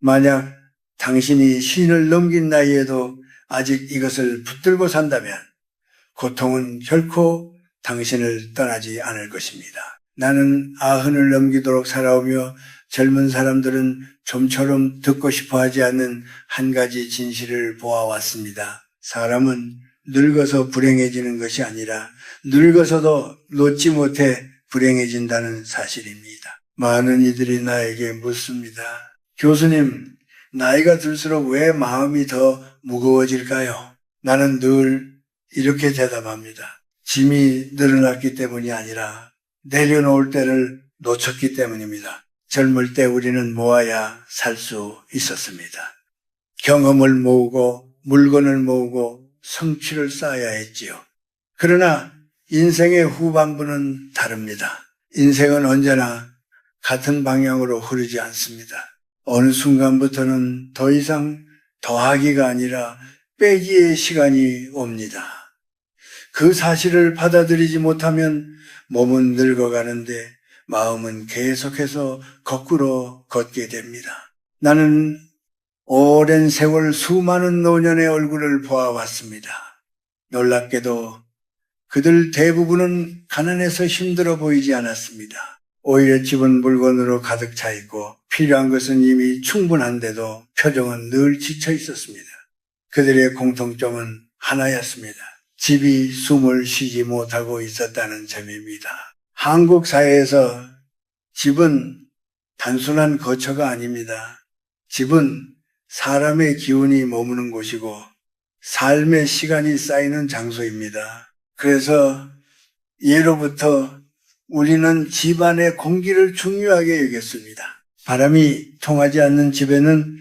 만약 당신이 쉰을 넘긴 나이에도 아직 이것을 붙들고 산다면 고통은 결코 당신을 떠나지 않을 것입니다. 나는 90을 넘기도록 살아오며 젊은 사람들은 좀처럼 듣고 싶어 하지 않는 한 가지 진실을 보아왔습니다. 사람은 늙어서 불행해지는 것이 아니라 늙어서도 놓지 못해 불행해진다는 사실입니다. 많은 이들이 나에게 묻습니다. 교수님, 나이가 들수록 왜 마음이 더 무거워질까요? 나는 늘 이렇게 대답합니다. 짐이 늘어났기 때문이 아니라 내려놓을 때를 놓쳤기 때문입니다. 젊을 때 우리는 모아야 살 수 있었습니다. 경험을 모으고 물건을 모으고 성취를 쌓아야 했지요. 그러나 인생의 후반부는 다릅니다. 인생은 언제나 같은 방향으로 흐르지 않습니다. 어느 순간부터는 더 이상 더하기가 아니라 빼기의 시간이 옵니다. 그 사실을 받아들이지 못하면 몸은 늙어가는데 마음은 계속해서 거꾸로 걷게 됩니다. 나는 오랜 세월 수많은 노년의 얼굴을 보아왔습니다. 놀랍게도 그들 대부분은 가난해서 힘들어 보이지 않았습니다. 오히려 집은 물건으로 가득 차 있고 필요한 것은 이미 충분한데도 표정은 늘 지쳐 있었습니다. 그들의 공통점은 하나였습니다. 집이 숨을 쉬지 못하고 있었다는 점입니다. 한국 사회에서 집은 단순한 거처가 아닙니다. 집은 사람의 기운이 머무는 곳이고 삶의 시간이 쌓이는 장소입니다. 그래서 예로부터 우리는 집안의 공기를 중요하게 여겼습니다. 바람이 통하지 않는 집에는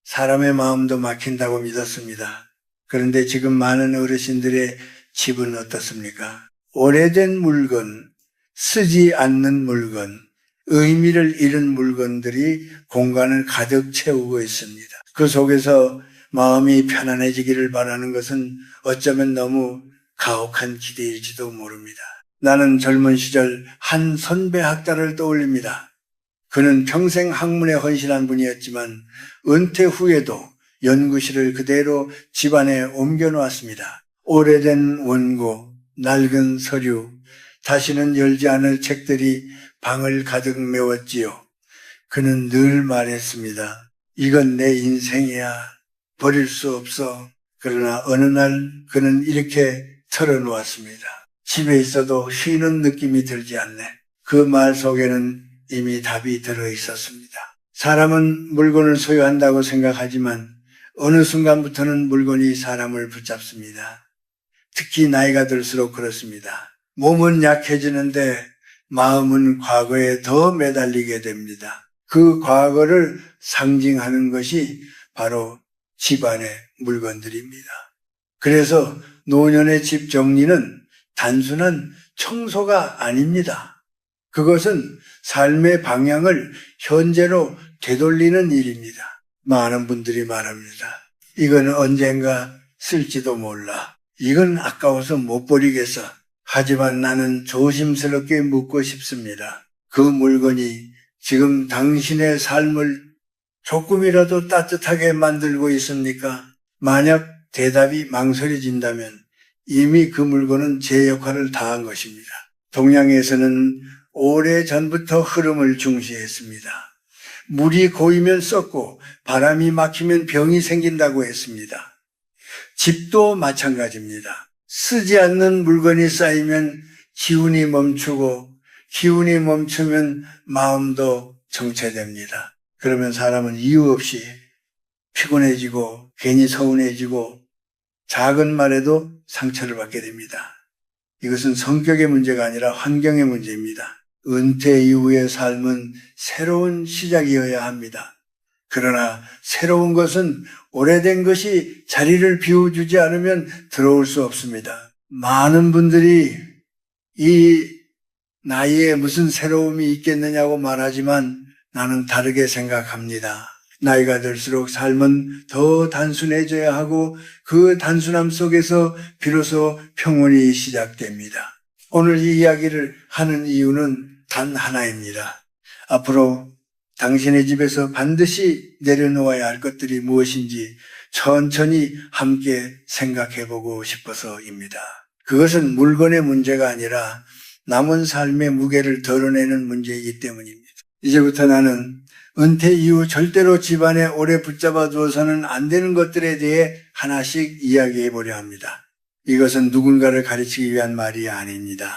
사람의 마음도 막힌다고 믿었습니다. 그런데 지금 많은 어르신들의 집은 어떻습니까? 오래된 물건, 쓰지 않는 물건, 의미를 잃은 물건들이 공간을 가득 채우고 있습니다. 그 속에서 마음이 편안해지기를 바라는 것은 어쩌면 너무 가혹한 기대일지도 모릅니다. 나는 젊은 시절 한 선배 학자를 떠올립니다. 그는 평생 학문에 헌신한 분이었지만 은퇴 후에도 연구실을 그대로 집안에 옮겨놓았습니다. 오래된 원고, 낡은 서류, 다시는 열지 않을 책들이 방을 가득 메웠지요. 그는 늘 말했습니다. 이건 내 인생이야. 버릴 수 없어. 그러나 어느 날 그는 이렇게 털어놓았습니다. 집에 있어도 쉬는 느낌이 들지 않네. 그 말 속에는 이미 답이 들어있었습니다. 사람은 물건을 소유한다고 생각하지만 어느 순간부터는 물건이 사람을 붙잡습니다. 특히 나이가 들수록 그렇습니다. 몸은 약해지는데 마음은 과거에 더 매달리게 됩니다. 그 과거를 상징하는 것이 바로 집안의 물건들입니다. 그래서 노년의 집 정리는 단순한 청소가 아닙니다. 그것은 삶의 방향을 현재로 되돌리는 일입니다. 많은 분들이 말합니다. 이건 언젠가 쓸지도 몰라. 이건 아까워서 못 버리겠어. 하지만 나는 조심스럽게 묻고 싶습니다. 그 물건이 지금 당신의 삶을 조금이라도 따뜻하게 만들고 있습니까? 만약 대답이 망설여진다면 이미 그 물건은 제 역할을 다한 것입니다. 동양에서는 오래전부터 흐름을 중시했습니다. 물이 고이면 썩고 바람이 막히면 병이 생긴다고 했습니다. 집도 마찬가지입니다. 쓰지 않는 물건이 쌓이면 기운이 멈추고 기운이 멈추면 마음도 정체됩니다. 그러면 사람은 이유 없이 피곤해지고 괜히 서운해지고 작은 말에도 상처를 받게 됩니다. 이것은 성격의 문제가 아니라 환경의 문제입니다. 은퇴 이후의 삶은 새로운 시작이어야 합니다. 그러나 새로운 것은 오래된 것이 자리를 비워주지 않으면 들어올 수 없습니다. 많은 분들이 이 나이에 무슨 새로움이 있겠느냐고 말하지만 나는 다르게 생각합니다. 나이가 들수록 삶은 더 단순해져야 하고 그 단순함 속에서 비로소 평온이 시작됩니다. 오늘 이 이야기를 하는 이유는 단 하나입니다. 앞으로 당신의 집에서 반드시 내려놓아야 할 것들이 무엇인지 천천히 함께 생각해 보고 싶어서입니다. 그것은 물건의 문제가 아니라 남은 삶의 무게를 덜어내는 문제이기 때문입니다. 이제부터 나는 은퇴 이후 절대로 집안에 오래 붙잡아 두어서는 안 되는 것들에 대해 하나씩 이야기해 보려 합니다. 이것은 누군가를 가르치기 위한 말이 아닙니다.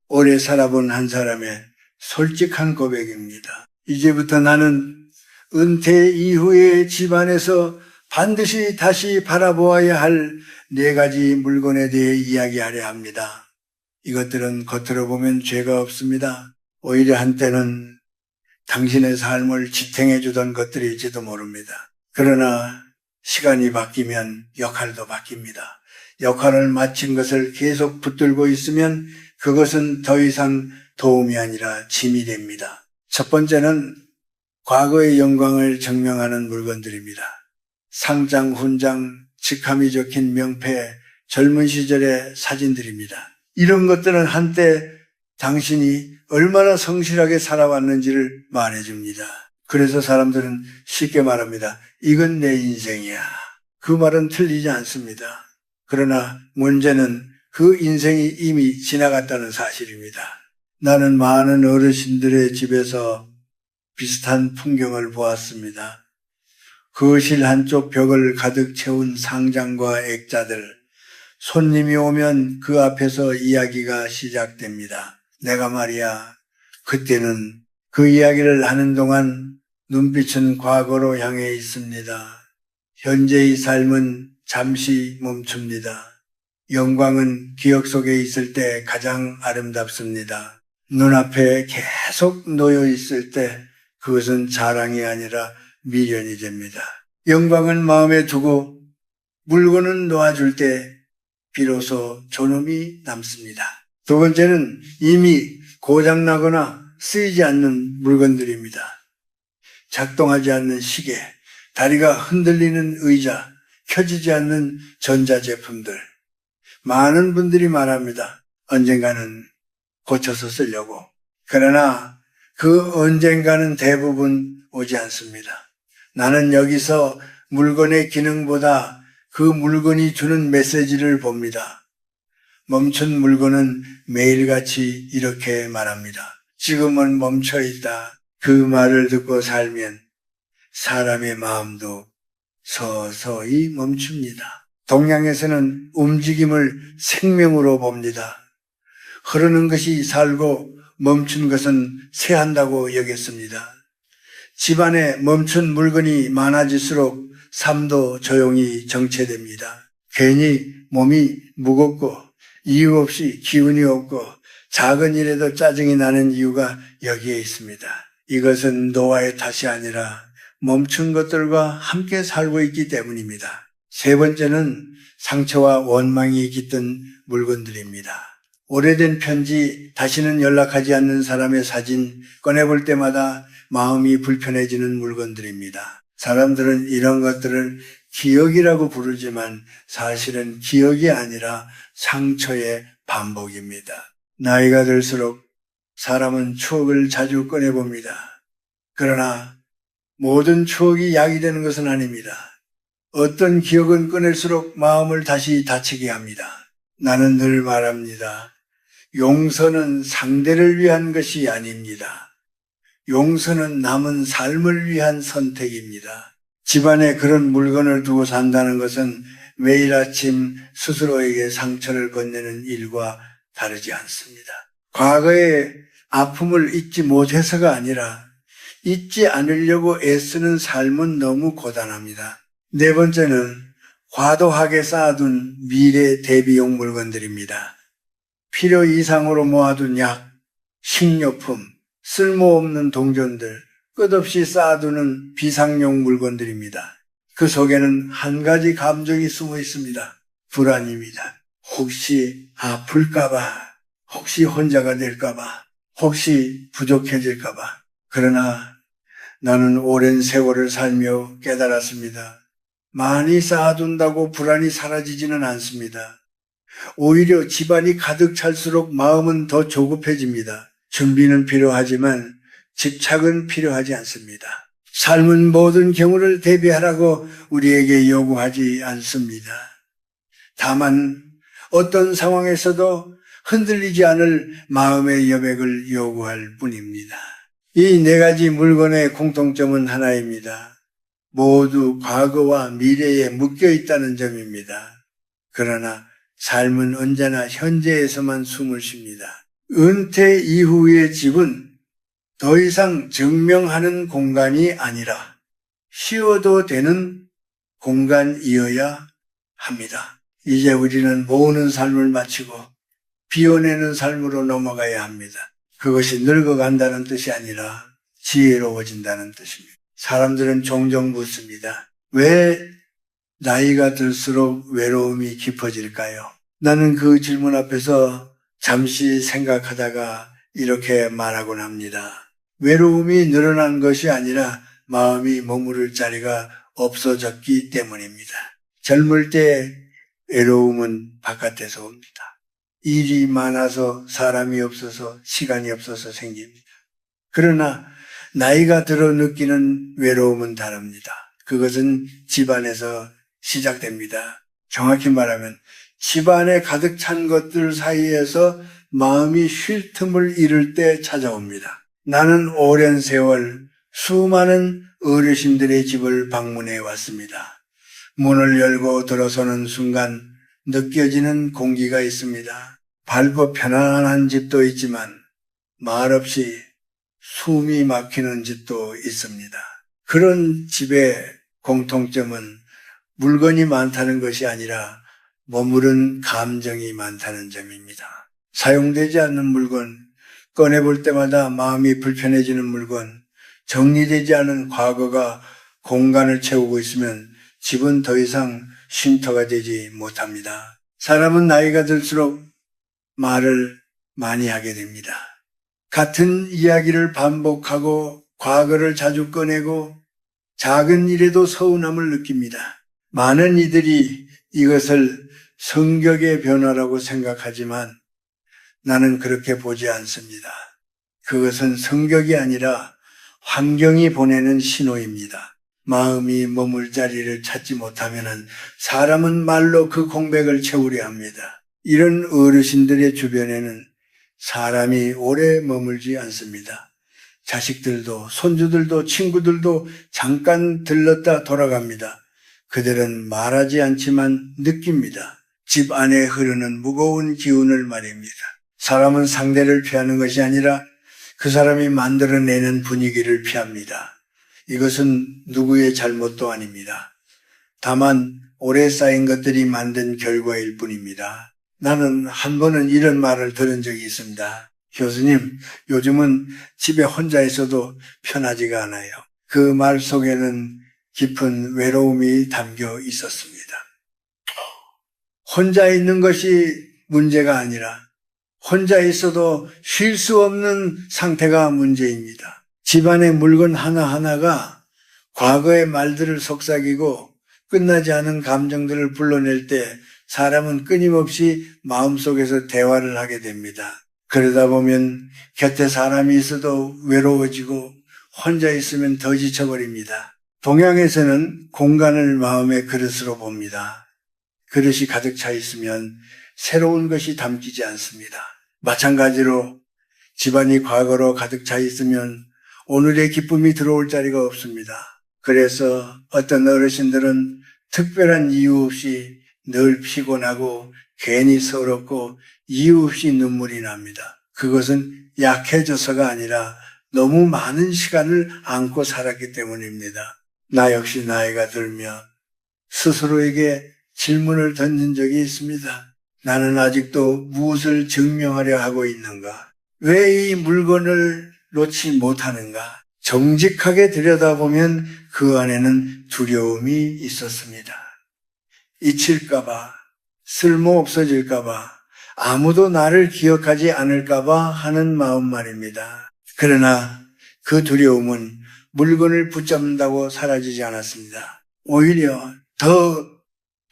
오래 살아본 한 사람의 솔직한 고백입니다. 이제부터 나는 은퇴 이후에 집안에서 반드시 다시 바라보아야 할 4가지 물건에 대해 이야기하려 합니다. 이것들은 겉으로 보면 죄가 없습니다. 오히려 한때는 당신의 삶을 지탱해 주던 것들일지도 모릅니다. 그러나 시간이 바뀌면 역할도 바뀝니다. 역할을 마친 것을 계속 붙들고 있으면 그것은 더 이상 도움이 아니라 짐이 됩니다. 첫 번째는 과거의 영광을 증명하는 물건들입니다. 상장, 훈장, 직함이 적힌 명패, 젊은 시절의 사진들입니다. 이런 것들은 한때 당신이 얼마나 성실하게 살아왔는지를 말해줍니다. 그래서 사람들은 쉽게 말합니다. 이건 내 인생이야. 그 말은 틀리지 않습니다. 그러나 문제는 그 인생이 이미 지나갔다는 사실입니다. 나는 많은 어르신들의 집에서 비슷한 풍경을 보았습니다. 거실 한쪽 벽을 가득 채운 상장과 액자들, 손님이 오면 그 앞에서 이야기가 시작됩니다. 내가 말이야, 그때는 그 이야기를 하는 동안 눈빛은 과거로 향해 있습니다. 현재의 삶은 잠시 멈춥니다. 영광은 기억 속에 있을 때 가장 아름답습니다. 눈앞에 계속 놓여 있을 때 그것은 자랑이 아니라 미련이 됩니다. 영광은 마음에 두고 물건은 놓아줄 때 비로소 존엄이 남습니다. 두 번째는 이미 고장나거나 쓰이지 않는 물건들입니다. 작동하지 않는 시계, 다리가 흔들리는 의자, 켜지지 않는 전자제품들. 많은 분들이 말합니다. 언젠가는 고쳐서 쓰려고. 그러나 그 언젠가는 대부분 오지 않습니다. 나는 여기서 물건의 기능보다 그 물건이 주는 메시지를 봅니다. 멈춘 물건은 매일같이 이렇게 말합니다. 지금은 멈춰있다. 그 말을 듣고 살면 사람의 마음도 서서히 멈춥니다. 동양에서는 움직임을 생명으로 봅니다. 흐르는 것이 살고 멈춘 것은 쇠한다고 여겼습니다. 집안에 멈춘 물건이 많아질수록 삶도 조용히 정체됩니다. 괜히 몸이 무겁고 이유 없이 기운이 없고 작은 일에도 짜증이 나는 이유가 여기에 있습니다. 이것은 노화의 탓이 아니라 멈춘 것들과 함께 살고 있기 때문입니다. 세 번째는 상처와 원망이 깃든 물건들입니다. 오래된 편지, 다시는 연락하지 않는 사람의 사진 꺼내볼 때마다 마음이 불편해지는 물건들입니다. 사람들은 이런 것들을 기억이라고 부르지만 사실은 기억이 아니라 상처의 반복입니다. 나이가 들수록 사람은 추억을 자주 꺼내봅니다. 그러나 모든 추억이 약이 되는 것은 아닙니다. 어떤 기억은 꺼낼수록 마음을 다시 다치게 합니다. 나는 늘 말합니다. 용서는 상대를 위한 것이 아닙니다. 용서는 남은 삶을 위한 선택입니다. 집안에 그런 물건을 두고 산다는 것은 매일 아침 스스로에게 상처를 건네는 일과 다르지 않습니다. 과거의 아픔을 잊지 못해서가 아니라 잊지 않으려고 애쓰는 삶은 너무 고단합니다. 네 번째는 과도하게 쌓아둔 미래 대비용 물건들입니다. 필요 이상으로 모아둔 약, 식료품, 쓸모없는 동전들, 끝없이 쌓아두는 비상용 물건들입니다. 그 속에는 한 가지 감정이 숨어 있습니다. 불안입니다. 혹시 아플까봐, 혹시 혼자가 될까봐, 혹시 부족해질까봐. 그러나 나는 오랜 세월을 살며 깨달았습니다. 많이 쌓아둔다고 불안이 사라지지는 않습니다. 오히려 집안이 가득 찰수록 마음은 더 조급해집니다. 준비는 필요하지만 집착은 필요하지 않습니다. 삶은 모든 경우를 대비하라고 우리에게 요구하지 않습니다. 다만 어떤 상황에서도 흔들리지 않을 마음의 여백을 요구할 뿐입니다. 이 네 가지 물건의 공통점은 하나입니다. 모두 과거와 미래에 묶여 있다는 점입니다. 그러나 삶은 언제나 현재에서만 숨을 쉽니다. 은퇴 이후의 집은 더 이상 증명하는 공간이 아니라 쉬어도 되는 공간이어야 합니다. 이제 우리는 모으는 삶을 마치고 비워내는 삶으로 넘어가야 합니다. 그것이 늙어간다는 뜻이 아니라 지혜로워진다는 뜻입니다. 사람들은 종종 묻습니다. 왜 나이가 들수록 외로움이 깊어질까요? 나는 그 질문 앞에서 잠시 생각하다가 이렇게 말하곤 합니다. 외로움이 늘어난 것이 아니라 마음이 머무를 자리가 없어졌기 때문입니다. 젊을 때 외로움은 바깥에서 옵니다. 일이 많아서 사람이 없어서 시간이 없어서 생깁니다. 그러나 나이가 들어 느끼는 외로움은 다릅니다. 그것은 집안에서 시작됩니다. 정확히 말하면 집안에 가득 찬 것들 사이에서 마음이 쉴 틈을 잃을 때 찾아옵니다. 나는 오랜 세월 수많은 어르신들의 집을 방문해 왔습니다. 문을 열고 들어서는 순간 느껴지는 공기가 있습니다. 밝고 편안한 집도 있지만 말없이 숨이 막히는 집도 있습니다. 그런 집의 공통점은 물건이 많다는 것이 아니라 머무른 감정이 많다는 점입니다. 사용되지 않는 물건, 꺼내볼 때마다 마음이 불편해지는 물건, 정리되지 않은 과거가 공간을 채우고 있으면 집은 더 이상 쉼터가 되지 못합니다. 사람은 나이가 들수록 말을 많이 하게 됩니다. 같은 이야기를 반복하고 과거를 자주 꺼내고 작은 일에도 서운함을 느낍니다. 많은 이들이 이것을 성격의 변화라고 생각하지만 나는 그렇게 보지 않습니다. 그것은 성격이 아니라 환경이 보내는 신호입니다. 마음이 머물 자리를 찾지 못하면 사람은 말로 그 공백을 채우려 합니다. 이런 어르신들의 주변에는 사람이 오래 머물지 않습니다. 자식들도 손주들도 친구들도 잠깐 들렀다 돌아갑니다. 그들은 말하지 않지만 느낍니다. 집 안에 흐르는 무거운 기운을 말입니다. 사람은 상대를 피하는 것이 아니라 그 사람이 만들어내는 분위기를 피합니다. 이것은 누구의 잘못도 아닙니다. 다만 오래 쌓인 것들이 만든 결과일 뿐입니다. 나는 한 번은 이런 말을 들은 적이 있습니다. 교수님, 요즘은 집에 혼자 있어도 편하지가 않아요. 그 말 속에는 깊은 외로움이 담겨 있었습니다. 혼자 있는 것이 문제가 아니라 혼자 있어도 쉴 수 없는 상태가 문제입니다. 집안의 물건 하나하나가 과거의 말들을 속삭이고 끝나지 않은 감정들을 불러낼 때 사람은 끊임없이 마음속에서 대화를 하게 됩니다. 그러다 보면 곁에 사람이 있어도 외로워지고 혼자 있으면 더 지쳐버립니다. 동양에서는 공간을 마음의 그릇으로 봅니다. 그릇이 가득 차 있으면 새로운 것이 담기지 않습니다. 마찬가지로 집안이 과거로 가득 차 있으면 오늘의 기쁨이 들어올 자리가 없습니다. 그래서 어떤 어르신들은 특별한 이유 없이 늘 피곤하고 괜히 서럽고 이유 없이 눈물이 납니다. 그것은 약해져서가 아니라 너무 많은 시간을 안고 살았기 때문입니다. 나 역시 나이가 들며 스스로에게 질문을 던진 적이 있습니다. 나는 아직도 무엇을 증명하려 하고 있는가? 왜 이 물건을 놓지 못하는가? 정직하게 들여다보면 그 안에는 두려움이 있었습니다. 잊힐까봐, 쓸모 없어질까봐, 아무도 나를 기억하지 않을까봐 하는 마음 말입니다. 그러나 그 두려움은 물건을 붙잡는다고 사라지지 않았습니다. 오히려 더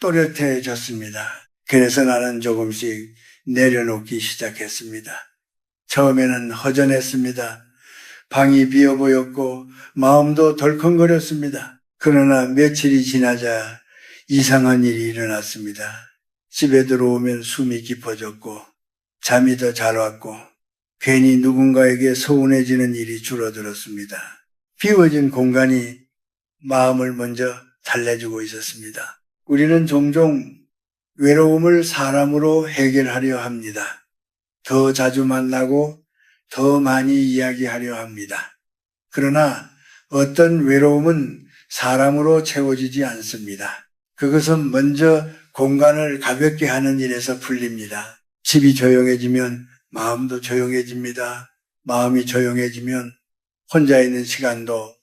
또렷해졌습니다. 그래서 나는 조금씩 내려놓기 시작했습니다. 처음에는 허전했습니다. 방이 비어 보였고 마음도 덜컹거렸습니다. 그러나 며칠이 지나자 이상한 일이 일어났습니다. 집에 들어오면 숨이 깊어졌고 잠이 더 잘 왔고 괜히 누군가에게 서운해지는 일이 줄어들었습니다. 비워진 공간이 마음을 먼저 달래주고 있었습니다. 우리는 종종 외로움을 사람으로 해결하려 합니다. 더 자주 만나고 더 많이 이야기하려 합니다. 그러나 어떤 외로움은 사람으로 채워지지 않습니다. 그것은 먼저 공간을 가볍게 하는 일에서 풀립니다. 집이 조용해지면 마음도 조용해집니다. 마음이 조용해지면 혼자 있는 시간도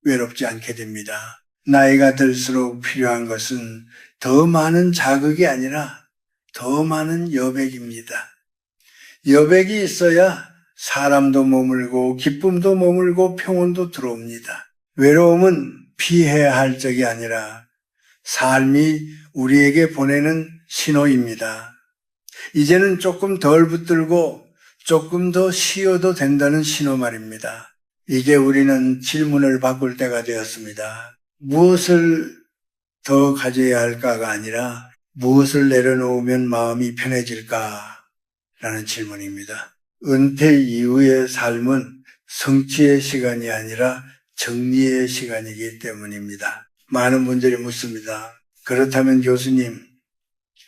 외롭지 않게 됩니다. 나이가 들수록 필요한 것은 더 많은 자극이 아니라 더 많은 여백입니다. 여백이 있어야 사람도 머물고 기쁨도 머물고 평온도 들어옵니다. 외로움은 피해야 할 적이 아니라 삶이 우리에게 보내는 신호입니다. 이제는 조금 덜 붙들고 조금 더 쉬어도 된다는 신호 말입니다. 이제 우리는 질문을 바꿀 때가 되었습니다. 무엇을 더 가져야 할까가 아니라 무엇을 내려놓으면 마음이 편해질까라는 질문입니다. 은퇴 이후의 삶은 성취의 시간이 아니라 정리의 시간이기 때문입니다. 많은 분들이 묻습니다. 그렇다면 교수님,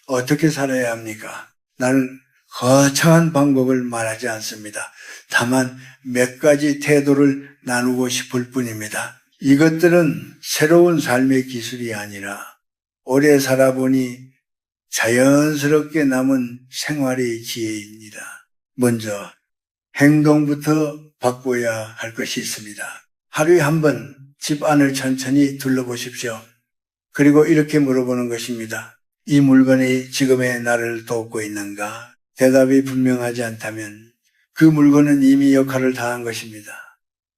어떻게 살아야 합니까? 나는 거창한 방법을 말하지 않습니다. 다만 몇 가지 태도를 나누고 싶을 뿐입니다. 이것들은 새로운 삶의 기술이 아니라 오래 살아보니 자연스럽게 남은 생활의 지혜입니다. 먼저 행동부터 바꿔야 할 것이 있습니다. 하루에 한 번 집 안을 천천히 둘러보십시오. 그리고 이렇게 물어보는 것입니다. 이 물건이 지금의 나를 돕고 있는가? 대답이 분명하지 않다면 그 물건은 이미 역할을 다한 것입니다.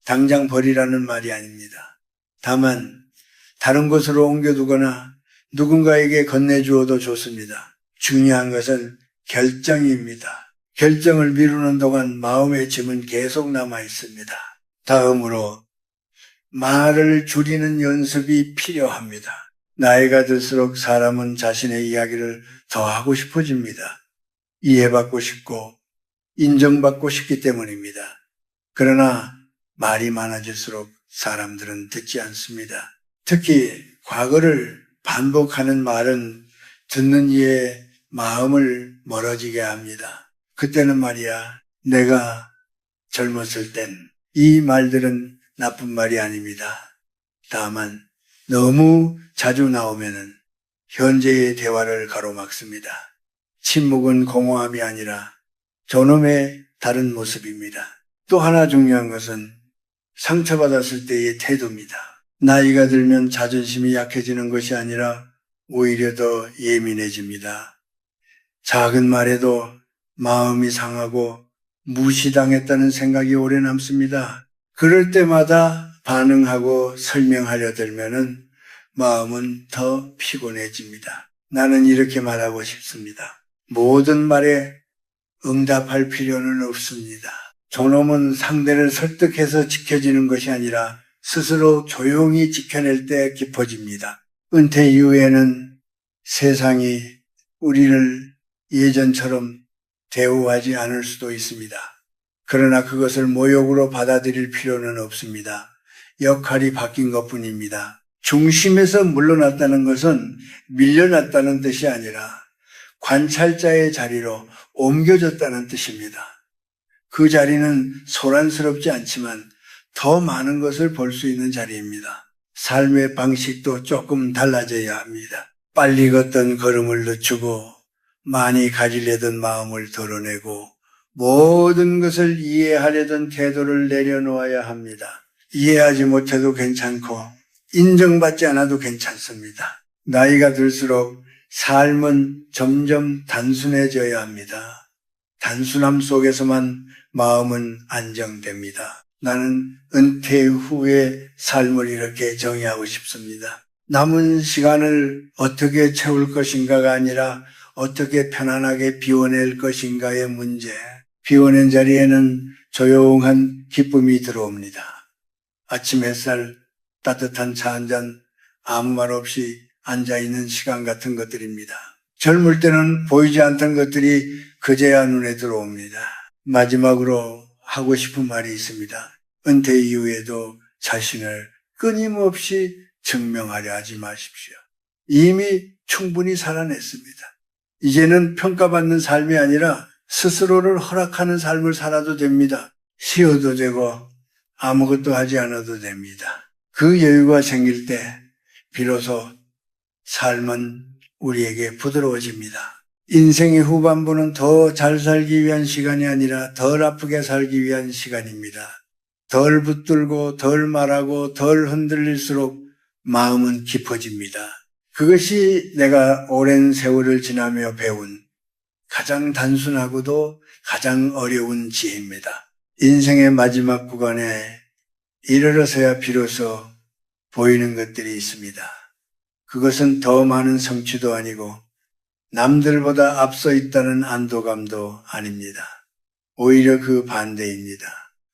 당장 버리라는 말이 아닙니다. 다만 다른 곳으로 옮겨두거나 누군가에게 건네주어도 좋습니다. 중요한 것은 결정입니다. 결정을 미루는 동안 마음의 짐은 계속 남아 있습니다. 다음으로 말을 줄이는 연습이 필요합니다. 나이가 들수록 사람은 자신의 이야기를 더 하고 싶어집니다. 이해받고 싶고 인정받고 싶기 때문입니다. 그러나 말이 많아질수록 사람들은 듣지 않습니다. 특히 과거를 반복하는 말은 듣는 이의 마음을 멀어지게 합니다. 그때는 말이야, 내가 젊었을 땐 이 말들은 나쁜 말이 아닙니다. 다만 너무 자주 나오면은 현재의 대화를 가로막습니다. 침묵은 공허함이 아니라 존엄의 다른 모습입니다. 또 하나 중요한 것은 상처받았을 때의 태도입니다. 나이가 들면 자존심이 약해지는 것이 아니라 오히려 더 예민해집니다. 작은 말에도 마음이 상하고 무시당했다는 생각이 오래 남습니다. 그럴 때마다 반응하고 설명하려 들면은 마음은 더 피곤해집니다. 나는 이렇게 말하고 싶습니다. 모든 말에 응답할 필요는 없습니다. 존엄은 상대를 설득해서 지켜지는 것이 아니라 스스로 조용히 지켜낼 때 깊어집니다. 은퇴 이후에는 세상이 우리를 예전처럼 대우하지 않을 수도 있습니다. 그러나 그것을 모욕으로 받아들일 필요는 없습니다. 역할이 바뀐 것뿐입니다. 중심에서 물러났다는 것은 밀려났다는 뜻이 아니라 관찰자의 자리로 옮겨졌다는 뜻입니다. 그 자리는 소란스럽지 않지만 더 많은 것을 볼 수 있는 자리입니다. 삶의 방식도 조금 달라져야 합니다. 빨리 걷던 걸음을 늦추고 많이 가지려던 마음을 덜어내고 모든 것을 이해하려던 태도를 내려놓아야 합니다. 이해하지 못해도 괜찮고 인정받지 않아도 괜찮습니다. 나이가 들수록 삶은 점점 단순해져야 합니다. 단순함 속에서만 마음은 안정됩니다. 나는 은퇴 후의 삶을 이렇게 정의하고 싶습니다. 남은 시간을 어떻게 채울 것인가가 아니라 어떻게 편안하게 비워낼 것인가의 문제. 비워낸 자리에는 조용한 기쁨이 들어옵니다. 아침 햇살, 따뜻한 차 한 잔, 아무 말 없이 앉아있는 시간 같은 것들입니다. 젊을 때는 보이지 않던 것들이 그제야 눈에 들어옵니다. 마지막으로 하고 싶은 말이 있습니다. 은퇴 이후에도 자신을 끊임없이 증명하려 하지 마십시오. 이미 충분히 살아냈습니다. 이제는 평가받는 삶이 아니라 스스로를 허락하는 삶을 살아도 됩니다. 쉬어도 되고 아무것도 하지 않아도 됩니다. 그 여유가 생길 때 비로소 삶은 우리에게 부드러워집니다. 인생의 후반부는 더 잘 살기 위한 시간이 아니라 덜 아프게 살기 위한 시간입니다. 덜 붙들고 덜 말하고 덜 흔들릴수록 마음은 깊어집니다. 그것이 내가 오랜 세월을 지나며 배운 가장 단순하고도 가장 어려운 지혜입니다. 인생의 마지막 구간에 이르러서야 비로소 보이는 것들이 있습니다. 그것은 더 많은 성취도 아니고 남들보다 앞서 있다는 안도감도 아닙니다. 오히려 그 반대입니다.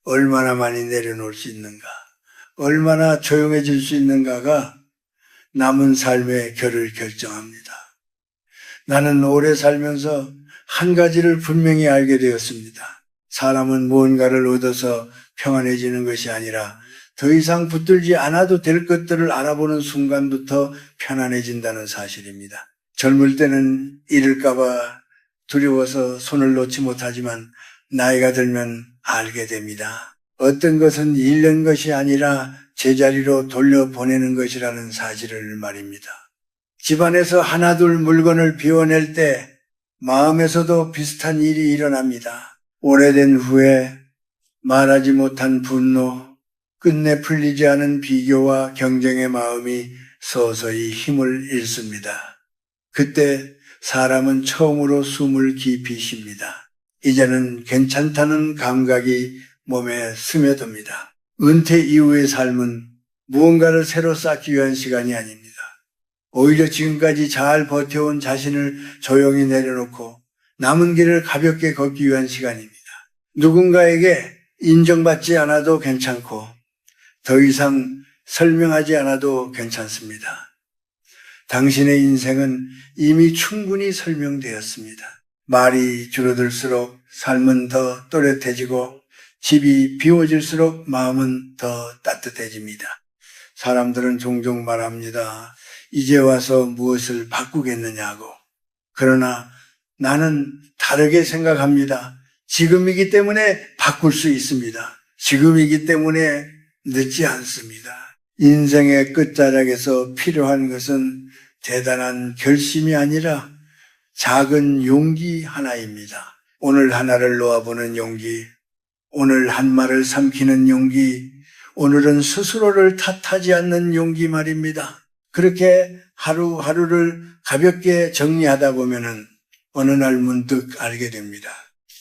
얼마나 많이 내려놓을 수 있는가, 얼마나 조용해질 수 있는가가 남은 삶의 결을 결정합니다. 나는 오래 살면서 한 가지를 분명히 알게 되었습니다. 사람은 무언가를 얻어서 평안해지는 것이 아니라 더 이상 붙들지 않아도 될 것들을 알아보는 순간부터 편안해진다는 사실입니다. 젊을 때는 잃을까봐 두려워서 손을 놓지 못하지만 나이가 들면 알게 됩니다. 어떤 것은 잃는 것이 아니라 제자리로 돌려보내는 것이라는 사실을 말입니다. 집안에서 하나둘 물건을 비워낼 때 마음에서도 비슷한 일이 일어납니다. 오래된 후에 말하지 못한 분노, 끝내 풀리지 않은 비교와 경쟁의 마음이 서서히 힘을 잃습니다. 그때 사람은 처음으로 숨을 깊이 쉽니다. 이제는 괜찮다는 감각이 몸에 스며듭니다. 은퇴 이후의 삶은 무언가를 새로 쌓기 위한 시간이 아닙니다. 오히려 지금까지 잘 버텨온 자신을 조용히 내려놓고 남은 길을 가볍게 걷기 위한 시간입니다. 누군가에게 인정받지 않아도 괜찮고 더 이상 설명하지 않아도 괜찮습니다. 당신의 인생은 이미 충분히 설명되었습니다. 말이 줄어들수록 삶은 더 또렷해지고 집이 비워질수록 마음은 더 따뜻해집니다. 사람들은 종종 말합니다. 이제 와서 무엇을 바꾸겠느냐고. 그러나 나는 다르게 생각합니다. 지금이기 때문에 바꿀 수 있습니다. 지금이기 때문에 늦지 않습니다. 인생의 끝자락에서 필요한 것은 대단한 결심이 아니라 작은 용기 하나입니다. 오늘 하나를 놓아보는 용기, 오늘 한 말을 삼키는 용기, 오늘은 스스로를 탓하지 않는 용기 말입니다. 그렇게 하루하루를 가볍게 정리하다 보면은 어느 날 문득 알게 됩니다.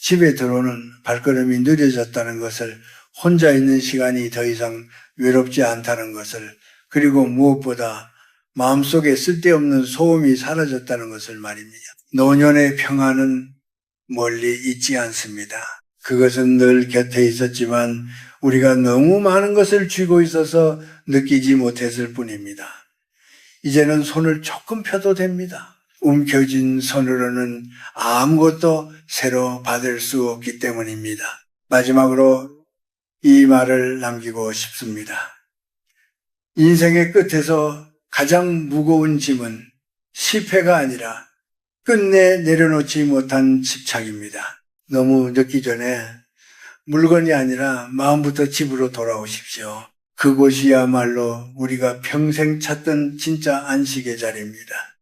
집에 들어오는 발걸음이 느려졌다는 것을, 혼자 있는 시간이 더 이상 외롭지 않다는 것을, 그리고 무엇보다 마음속에 쓸데없는 소음이 사라졌다는 것을 말입니다. 노년의 평안은 멀리 있지 않습니다. 그것은 늘 곁에 있었지만 우리가 너무 많은 것을 쥐고 있어서 느끼지 못했을 뿐입니다. 이제는 손을 조금 펴도 됩니다. 움켜쥔 손으로는 아무것도 새로 받을 수 없기 때문입니다. 마지막으로 이 말을 남기고 싶습니다. 인생의 끝에서 가장 무거운 짐은 실패가 아니라 끝내 내려놓지 못한 집착입니다. 너무 늦기 전에 물건이 아니라 마음부터 집으로 돌아오십시오. 그곳이야말로 우리가 평생 찾던 진짜 안식의 자리입니다.